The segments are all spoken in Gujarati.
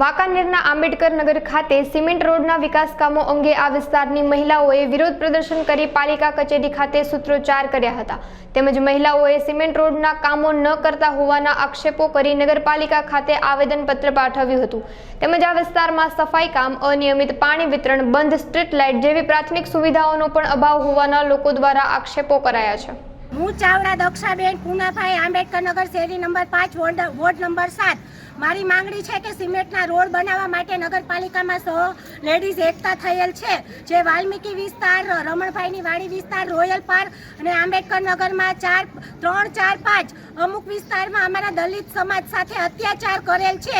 વાંકાનેરના આંબેડકર નગર ખાતે સિમેન્ટ રોડના વિકાસ કામો અંગે આ વિસ્તારની મહિલાઓએ વિરોધ પ્રદર્શન કરી પાલિકા કચેરી ખાતે સૂત્રોચ્ચાર કર્યા હતા તેમજ મહિલાઓએ સિમેન્ટ રોડના કામો ન કરતા હોવાના આક્ષેપો કરી નગરપાલિકા ખાતે આવેદનપત્ર પાઠવ્યું હતું તેમજ આ વિસ્તારમાં સફાઈ કામ, અનિયમિત પાણી વિતરણ, બંધ સ્ટ્રીટ લાઇટ જેવી પ્રાથમિક સુવિધાઓનો પણ અભાવ હોવાના લોકો દ્વારા આક્ષેપો કરાયા છે। હું ચાવડા દક્ષાબેન પૂનાભાઈ આંબેડકર નગર શેરી નંબર 5 વોર્ડ નંબર 7 મારી માંગણી છે કે સિમેન્ટના રોડ બનાવવા માટે નગરપાલિકામાં 100 લેડીઝ એકતા થયેલ છે। જે વાલ્મીકી વિસ્તાર, રમણભાઈની વાડી વિસ્તાર, રોયલ પાર્ક અને આંબેડકર નગરમાં 3, 4, 5 અમુક વિસ્તારમાં અમારા દલિત સમાજ સાથે અત્યાચાર કરેલ છે।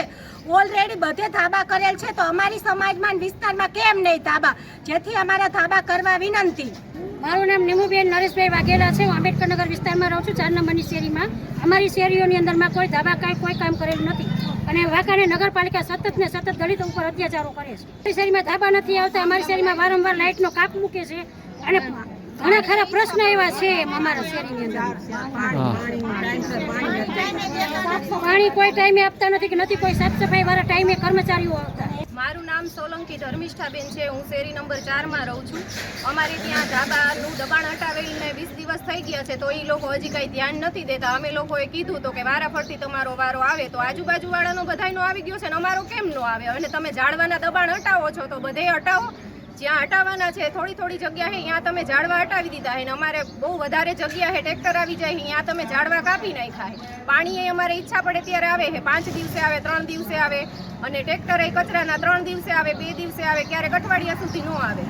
ઓલરેડી બધે ધાબા કરેલ છે, તો અમારી સમાજમાં વિસ્તારમાં કેમ નહીં ધાબા? જેથી અમારા ધાબા કરવા વિનંતી। મારું નામ નિમુબેન નરેશભાઈ વાઘેલા છે। હું આંબેડકર નગર વિસ્તારમાં રહું છું, 4 નંબરની શેરીમાં। અમારી શેરીઓની અંદરમાં કોઈ ધાબા કોઈ કામ કરેલું નથી અને વાંકાનેર નગરપાલિકા સતત ને સતત દલિતો ઉપર અત્યાચારો કરે છે। અમારી શેરીમાં ધાબા નથી આવતા, અમારી શેરીમાં વારંવાર લાઇટનો કાપ મૂકે છે અને ઘણા ખરા પ્રશ્ન એવા છે અમારા શેરીની અંદર। પાણી કોઈ ટાઈમે આપતા નથી કે નથી કોઈ સાફ સફાઈ વાળા ટાઈમે કર્મચારીઓ આવતા। મારું નામ સોલંકી ધર્મિષ્ઠાબેન છે। હું શેરી નંબર 4 માં રહું છું। અમારી ત્યાં ધાબાનું દબાણ હટાવેલને 20 દિવસ થઈ ગયા છે, તો એ લોકો હજી કંઈ ધ્યાન નથી દેતા। અમે લોકોએ કીધું તો કે વારાફરતી તમારો વારો આવે, તો આજુબાજુવાળાનો બધાયનો આવી ગયો છે ને અમારો કેમ ન આવે? અને તમે ઝાડવાના દબાણ હટાવો છો તો બધે હટાવો, જ્યાં હટાવવાના છે થોડી જગ્યા છે ત્યાં તમે ઝાડવા હટાવી દીધા છે, અમારે બહુ વધારે જગ્યા છે, ટ્રેક્ટર આવી જાય ત્યાં તમે ઝાડવા કાપી નાખ્યા છે। પાણી એ અમારે ઈચ્છા પડે ત્યારે આવે છે, 5 દિવસે આવે, 3 દિવસે આવે, અને ટ્રેક્ટર એ કચરાના 3 દિવસે આવે, 2 દિવસે આવે, ક્યારેક અઠવાડિયા સુધી ન આવે।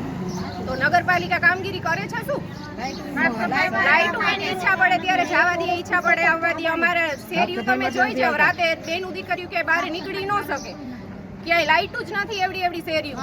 તો નગરપાલિકા કામગીરી કરે છે શું? લાઇટની ઈચ્છા પડે ત્યારે જવા દે, ઈચ્છા પડે આવવા દે। અમારે શેરીઓ તમે જોઈ જાવ, રાતે બેનું દીકરીઓ કે બહાર નીકળી ન શકે, ક્યાંય લાઇટું જ નથી એવડી શેરીઓ।